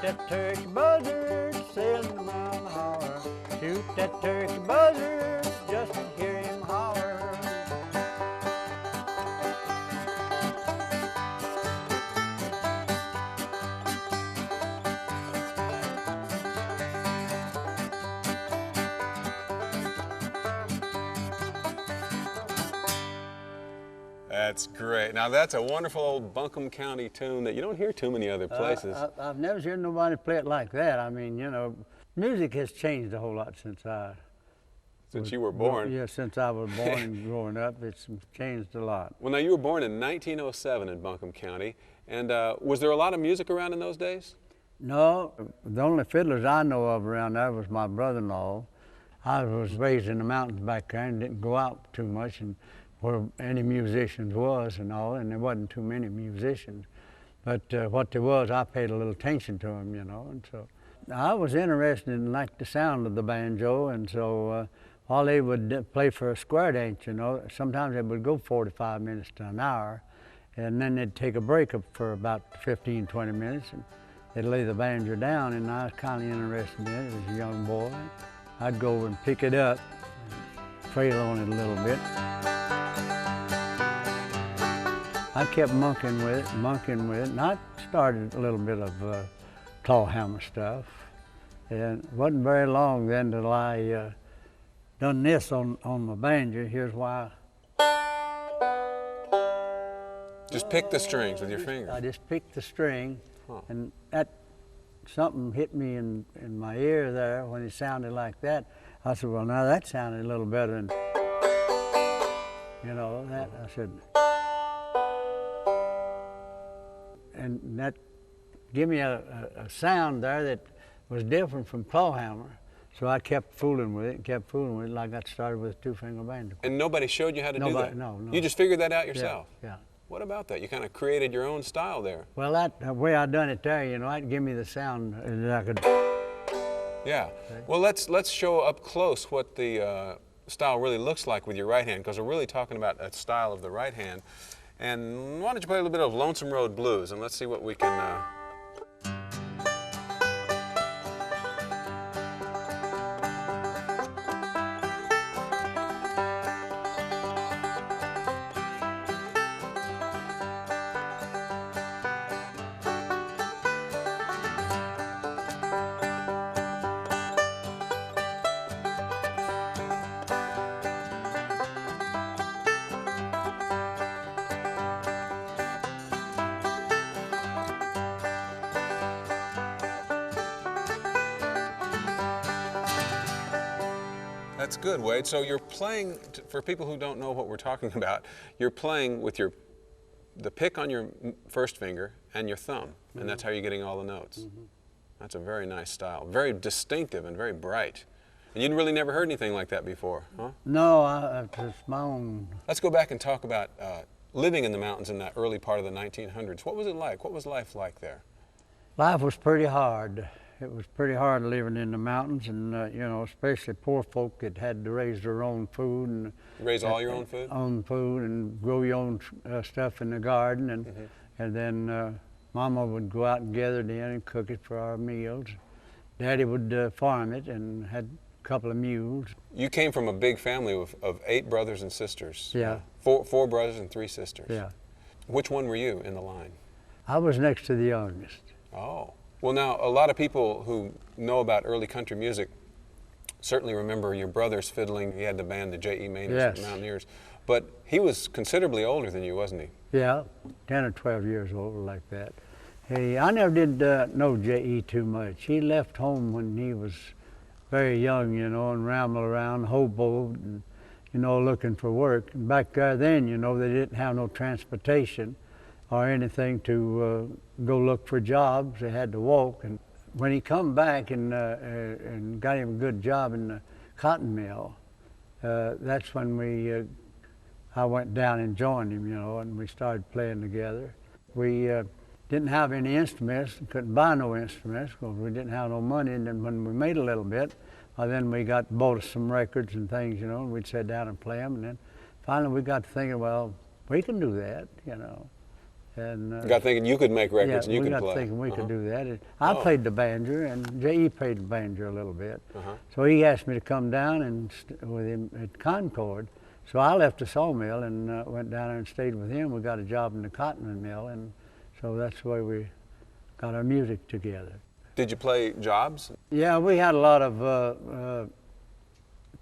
that turkey buzzard sailing around the holler. Shoot that turkey buzzard just to hear him holler. That's great. Now that's a wonderful old Buncombe County tune that you don't hear too many other places. I've never seen nobody play it like that. I mean, you know, music has changed a whole lot since you were born. Yeah, since I was born and growing up, it's changed a lot. Well, now you were born in 1907 in Buncombe County, and was there a lot of music around in those days? No, the only fiddlers I know of around there was my brother-in-law. I was raised in the mountains back there and didn't go out too much, and where any musicians was and all, and there wasn't too many musicians. But what there was, I paid a little attention to them, you know, and so I was interested in like the sound of the banjo, and so while they would play for a square dance, you know, sometimes they would go 45 minutes to an hour, and then they'd take a break up for about 15, 20 minutes, and they'd lay the banjo down, and I was kind of interested in it as a young boy. I'd go over and pick it up, and trail on it a little bit. I kept monkeying with it, and I started a little bit of claw hammer stuff. And it wasn't very long then till I done this on my banjo. Here's why. Just pick the strings with your finger. I just picked the string, and that something hit me in my ear there when it sounded like that. I said, well, now that sounded a little better than, you know, that. I said, and that gave me a sound there that was different from clawhammer. So I kept fooling with it, and I got started with a two-finger banjo. And nobody showed you how to do that? No. You just figured that out yourself? Yeah. What about that? You kind of created your own style there. Well, the way I done it there, you know, that gave me the sound that I could. Yeah. Okay. Well, let's show up close what the style really looks like with your right hand, because we're really talking about a style of the right hand. And why don't you play a little bit of Lonesome Road Blues, and let's see what we can... That's good, Wade. So you're playing, for people who don't know what we're talking about, you're playing with the pick on your first finger and your thumb, and that's how you're getting all the notes. That's a very nice style, very distinctive and very bright. And you'd really never heard anything like that before, huh? No, it's my own. Let's go back and talk about living in the mountains in that early part of the 1900s. What was it like? What was life like there? Life was pretty hard. It was pretty hard living in the mountains, and you know, especially poor folk that had to raise their own food and raise all your own food. Own food and grow your own stuff in the garden, and then Mama would go out and gather it in and cook it for our meals. Daddy would farm it and had a couple of mules. You came from a big family of 8 brothers and sisters. Yeah. Four brothers and 3 sisters. Yeah. Which one were you in the line? I was next to the youngest. Oh. Well, now, a lot of people who know about early country music certainly remember your brother's fiddling. He had the band, the J.E. Maynard's Mountaineers. But he was considerably older than you, wasn't he? Yeah, 10 or 12 years old, like that. I never did know J.E. too much. He left home when he was very young, you know, and rambled around, hoboed, and, you know, looking for work. And back there then, you know, they didn't have no transportation or anything to go look for jobs. They had to walk. And when he come back and got him a good job in the cotton mill, that's when I went down and joined him, you know, and we started playing together. We didn't have any instruments, couldn't buy no instruments because we didn't have no money. And then when we made a little bit, then we bought us some records and things, you know, and we'd sit down and play them. And then finally we got to thinking, well, we can do that, you know. And You got thinking you could make records and you we could got play. thinking we could do that. And I played the banjo, and J.E. played the banjo a little bit. Uh-huh. So he asked me to come down and with him at Concord. So I left the sawmill and went down there and stayed with him. We got a job in the cotton mill, and so that's where we got our music together. Did you play jobs? Yeah, we had a lot of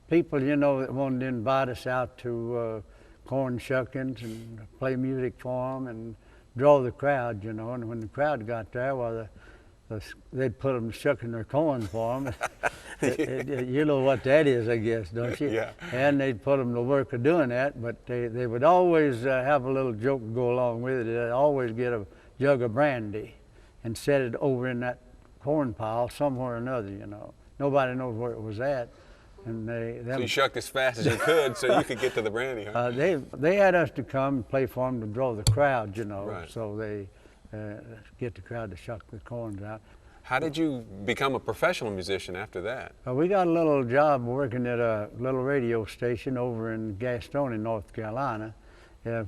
people, you know, that wanted to invite us out to corn shuckings and play music for them and draw the crowd, you know. And when the crowd got there, well, they'd put them shucking their corn for them. You know what that is, I guess, don't you? Yeah. And they'd put them to work of doing that, but they would always have a little joke to go along with it. They'd always get a jug of brandy and set it over in that corn pile somewhere or another, you know. Nobody knows where it was at. And So you shucked as fast as you could so you could get to the brandy, huh? they had us to come and play for them to draw the crowd, you know. Right. So they get the crowd to shuck the corns out. How did you become a professional musician after that? We got a little job working at a little radio station over in Gastonia, North Carolina,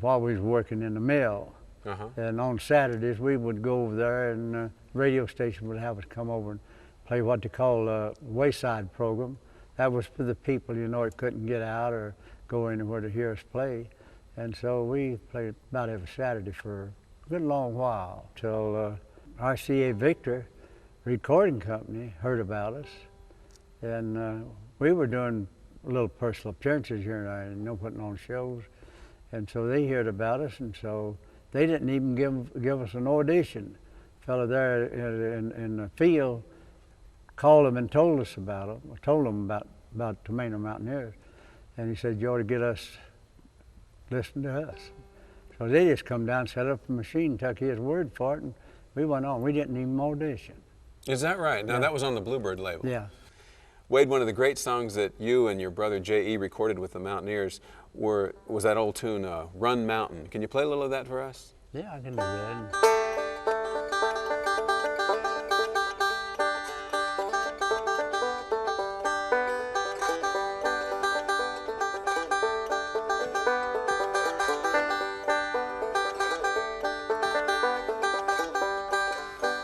while we was working in the mill. Uh-huh. And on Saturdays we would go over there, and the radio station would have us come over and play what they call a wayside program. That was for the people, you know, that couldn't get out or go anywhere to hear us play. And so we played about every Saturday for a good long while, till RCA Victor recording company heard about us. And we were doing little personal appearances here and there, you know, putting on shows. And so they heard about us, and so they didn't even give us an audition. A fellow there in the field called them and told us about them, told them about Tomato Mountaineers. And he said, you ought to get us, listen to us. So they just come down, set up a machine, took his word for it, and we went on. We didn't even audition. Is that right? Now Yeah. that was on the Bluebird label. Yeah. Wade, one of the great songs that you and your brother J.E. recorded with the Mountaineers was that old tune, Run Mountain. Can you play a little of that for us? Yeah, I can do that.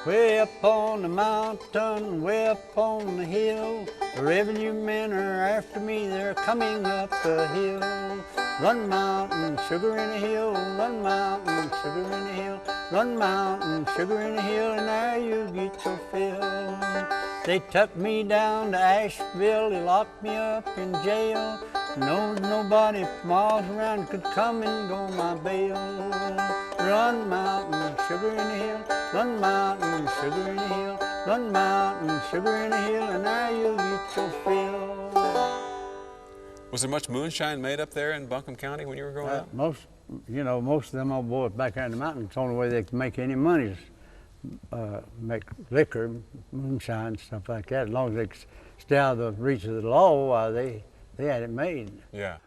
Way up on the mountain, way up on the hill, the revenue men are after me, they're coming up the hill. Run mountain, sugar in a hill, run mountain, sugar in a hill, run mountain, sugar in a hill, and there you get your fill. They took me down to Asheville, they locked me up in jail. Nobody for miles around could come and go my bail. Run mountain, sugar in a hill, run mountain, sugar in a hill, run mountain, sugar in a hill, and there you'll get your fill. Was there much moonshine made up there in Buncombe County when you were growing up? Most of them old boys back there in the mountains, the only way they could make any money is make liquor, moonshine, stuff like that. As long as they could stay out of the reach of the law, they had it made. Yeah.